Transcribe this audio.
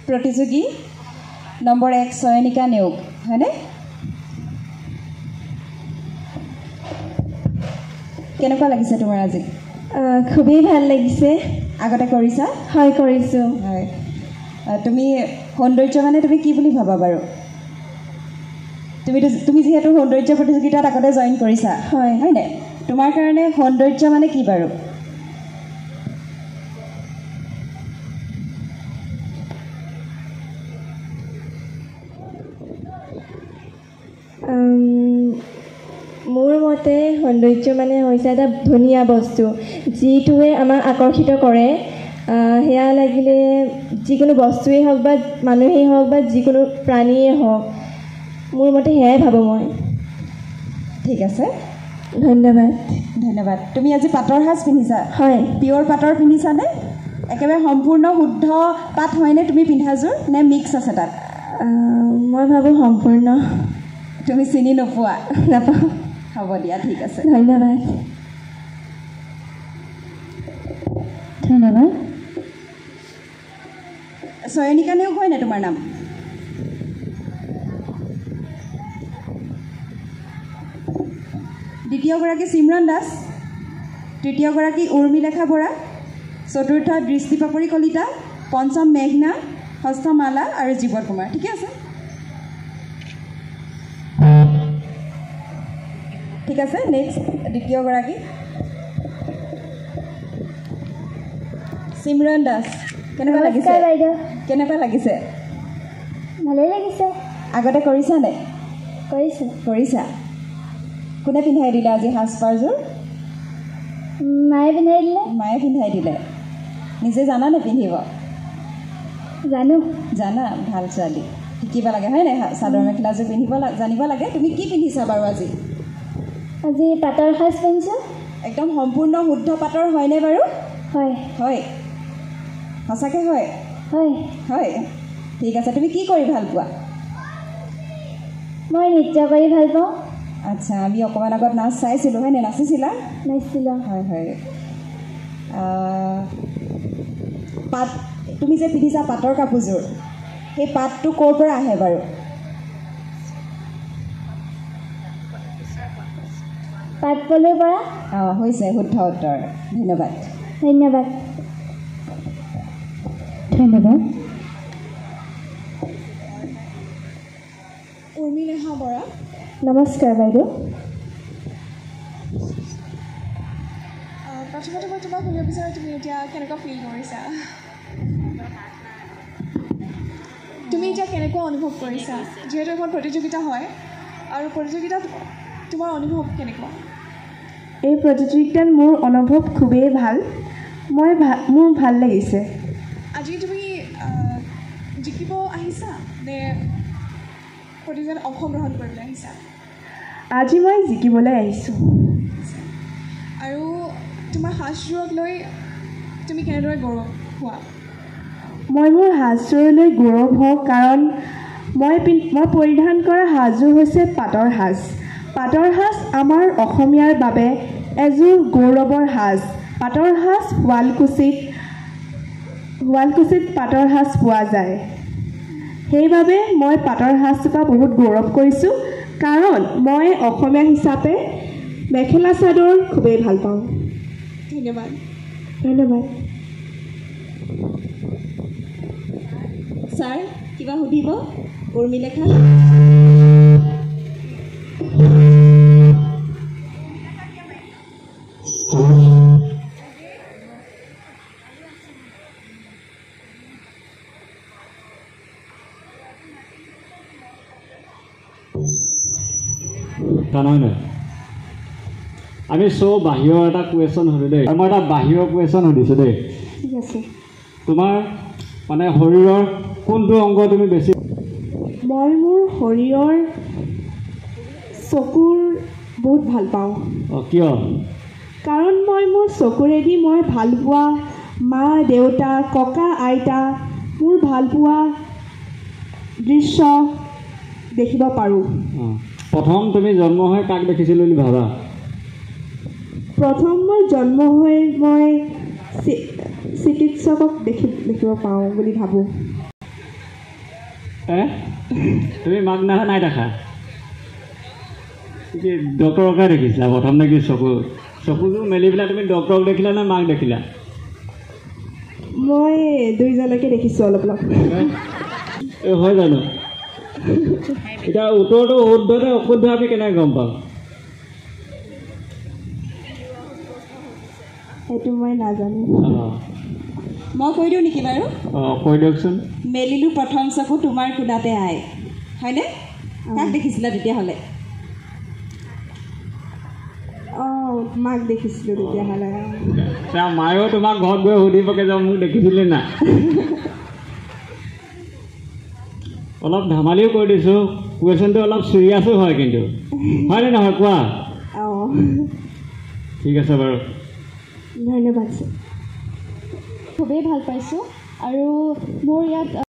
প্ৰতিযোগী নম্বৰ 1 চয়নিকা নেওগ হয়নে? কেনেকুৱা লাগিছে তোমাৰ আজি? খুবেই ভাল লাগিছে। আগতে কৰিছা? হয়, কৰিছোঁ। হয়, তুমি সৌন্দৰ্য মানে তুমি কি বুলি ভাবা বাৰু? তুমি যিহেতু সৌন্দৰ্য প্ৰতিযোগিতাত আগতে জইন কৰিছা, হয় হয়নে? তোমাৰ কাৰণে সৌন্দৰ্য মানে কি বাৰু? মোৰ মতে সৌন্দৰ্য মানে হৈছে এটা ধুনীয়া বস্তু, যিটোৱে আমাক আকৰ্ষিত কৰে। সেয়া লাগিলে যিকোনো বস্তুৱেই হওক বা মানুহেই হওক বা যিকোনো প্ৰাণীয়ে হওক, মোৰ মতে সেয়াই ভাবোঁ মই। ঠিক আছে, ধন্যবাদ। ধন্যবাদ। তুমি আজি পাটৰ সাজ পিন্ধিছা? হয়। পিয়ৰ পাটৰ পিন্ধিছানে? একেবাৰে সম্পূৰ্ণ শুদ্ধ পাট হয়নে তুমি পিন্ধাযোৰ, নে মিক্স আছে তাত? মই ভাবোঁ সম্পূৰ্ণ। তুমি চিনি নোপোৱা? নাপাওঁ। হ'ব দিয়া, ঠিক আছে। ধন্যবাদ। ধন্যবাদ। চয়নিকা নেওগ হয়নে তোমাৰ নাম? দ্বিতীয়গৰাকী চিমৰন দাস, তৃতীয়গৰাকী উৰ্মিলেখা বৰা, চতুৰ্থ দৃষ্টি পাপৰি কলিতা, পঞ্চম মেঘনা, ষষ্ঠ মালা আৰু জীৱন কুমাৰ। ঠিকে আছে, ঠিক আছে। নেক্সট দ্বিতীয়গৰাকী চিমৰন দাস। কেনেকুৱা লাগিছে? বাইদেউ। কেনেকুৱা লাগিছে? ভালেই লাগিছে। আগতে কৰিছানে? কৰিছোঁ। কৰিছা। কোনে পিন্ধাই দিলে আজি সাজপাৰযোৰ? মায়ে পিন্ধাই দিলে। মায়ে পিন্ধাই দিলে। নিজে জানানে পিন্ধিব? জানো। জানা? ভাল ছোৱালী, শিকিব লাগে হয় নাই? চাদৰ মেখেলাযোৰ পিন্ধিব জানিব লাগে। তুমি কি পিন্ধিছা বাৰু আজি? আজি পাটৰ সাজ পিন্ধিছোঁ। একদম সম্পূৰ্ণ শুদ্ধ পাটৰ হয়নে বাৰু? হয়। হয়, সঁচাকৈ হয়? হয়। হয়, ঠিক আছে। তুমি কি কৰি ভাল পোৱা? মই নৃত্য কৰি ভাল পাওঁ। আচ্ছা, আমি অকণমান আগত নাচ চাইছিলোঁ হয়নে? নাচিছিলা? নাচিছিলোঁ। হয় হয়। পাট, তুমি যে পিন্ধিছা পাটৰ কাপোৰযোৰ, সেই পাটটো ক'ৰ পৰা আহে বাৰু? পাটপলুৰ পৰা। হৈছে শুদ্ধ উত্তৰ। ধন্যবাদ। ধন্যবাদ। ধন্যবাদ। উৰ্মিলেখা বৰা। নমস্কাৰ বাইদেউ। প্ৰথমতে মই তোমাক সুধিব বিচাৰোঁ, তুমি এতিয়া কেনেকুৱা ফিল কৰিছা? তুমি এতিয়া কেনেকুৱা অনুভৱ কৰিছা, যিহেতু এখন প্ৰতিযোগিতা হয়, আৰু প্ৰতিযোগিতাত তোমাৰ অনুভৱ কেনেকুৱা? এই প্ৰতিযোগিতাত মোৰ অনুভৱ খুবেই ভাল। মোৰ ভাল লাগিছে। আজি তুমি জিকিব আহিছা নে প্ৰতিযোগিতাত অংশগ্ৰহণ কৰিবলৈ আহিছা? আজি মই জিকিবলৈ আহিছোঁ। আৰু তোমাৰ সাজযোৰক লৈ তুমি কেনেদৰে গৌৰৱ হোৱা? মই মোৰ সাজযোৰলৈ গৌৰৱ হওঁ, কাৰণ মই পৰিধান কৰা সাজযোৰ হৈছে পাটৰ সাজ। পাটৰ সাজ আমাৰ অসমীয়াৰ বাবে এযোৰ গৌৰৱৰ সাজ। পাটৰ সাজ শুৱালকুছিত পাটৰ সাজ পোৱা যায়। সেইবাবে মই পাটৰ সাজটোৰ বহুত গৌৰৱ কৰিছোঁ, কাৰণ মই অসমীয়া হিচাপে মেখেলা চাদৰ খুবেই ভাল পাওঁ। ধন্যবাদ। ধন্যবাদ। ছাৰ, কিবা সুধিব? উৰ্মিলেখা। নহয়, আমি চব বাহিৰৰ এটা কুৱেশ্যন সুধোঁ দেই। মই এটা বাহিৰৰ কুৱেশ্যন সুধিছোঁ দেই। ঠিক আছে। তোমাৰ মানে শৰীৰৰ কোনটো অংগ তুমি বেছি? মই মোৰ শৰীৰৰ চকুৰ বহুত ভাল পাওঁ। কিয়? কাৰণ মই মোৰ চকুৰেদি মই ভাল পোৱা মা দেউতা ককা আইতা মোৰ ভাল পোৱা দৃশ্য দেখিব পাৰোঁ। প্ৰথম তুমি জন্ম হৈ কাক দেখিছিলোঁ বুলি ভাবা? প্ৰথম মই জন্ম হৈ মই চিকিৎসকক দেখিব পাওঁ বুলি ভাবোঁ। তুমি মাক নাই দেখা কি ডক্টৰকে দেখিছিলা প্ৰথম নেকি চকুযোৰ মেলি পেলাই তুমি ডক্টৰক দেখিলা নে মাক দেখিলা মই দুইজনকে দেখিছোঁ অলপ হয় জানো এতিয়া উত্তৰটো শুদ্ধতে অশুদ্ধ আমি কেনেকৈ গম পাম সেইটো মই নাজানো মই কৈ দিওঁ নেকি বাৰু কৈ দিয়কচোন মেলিলোঁ প্ৰথম চকু তোমাৰ কোলাতে আই হয়নে কাক দেখিছিলা তেতিয়াহ'লে মাক দেখিছিলোঁ তেতিয়াহ'লে মায়েও তোমাক ঘৰত গৈ সুধিবকে যাওঁ মোক দেখিছিলি না অলপ ধেমালিও কৰি দিছোঁ কুৱেশ্যনটো অলপ চিৰিয়াছো হয় কিন্তু হয়নে নহয় কোৱা ঠিক আছে বাৰু ধন্যবাদ খুবেই ভাল পাইছোঁ আৰু মোৰ ইয়াত